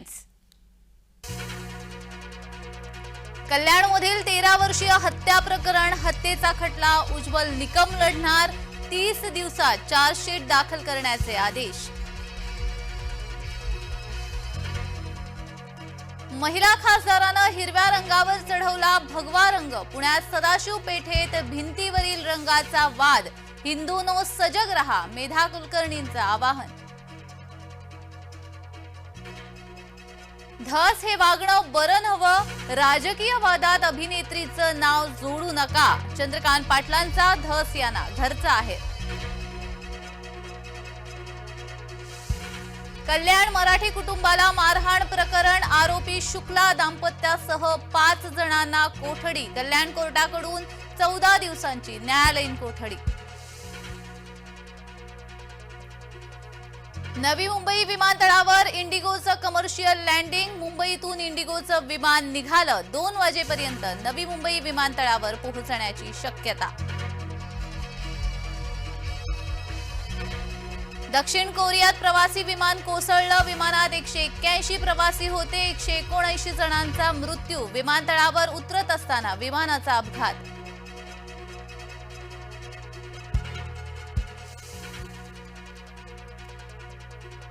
Headlines. कल्याणमधील 13 वर्षीय हत्या प्रकरण, हत्येचा खटला उज्ज्वल निकम लढणार, 30 दिवसात चार्जशीट दाखल करण्याचे आदेश। महिला खासदारानं हिरव्या रंगावर चढवला भगवा रंग, पुण्यात सदाशिव पेठेत भिंतीवरील रंगाचा वाद, हिंदूंनो सजग रहा, मेधा कुलकर्णींचं आवाहन। धस हे वागणं बरं नव्हं, राजकीय वादात अभिनेत्रीचं नाव जोडू नका, चंद्रकांत पाटलांचा धस यांना घरचा आहे। कल्याण मराठी कुटुंबाला मारहाण प्रकरण, आरोपी शुक्ला दाम्पत्यासह 5 जणांना कोठडी, कल्याण कोर्टाकडून 14 दिवसांची न्यायालयीन कोठडी। नवी मुंबई विमानतळावर इंडिगोचं कमर्शियल लँडिंग, मुंबईतून इंडिगोचं विमान निघालं, 2 वाजेपर्यंत नवी मुंबई विमानतळावर पोहोचण्याची शक्यता। दक्षिण कोरियात प्रवासी विमान कोसळलं, विमानात 181 प्रवासी होते, 179 जणांचा मृत्यू, विमानतळावर उतरत असताना विमानाचा अपघात।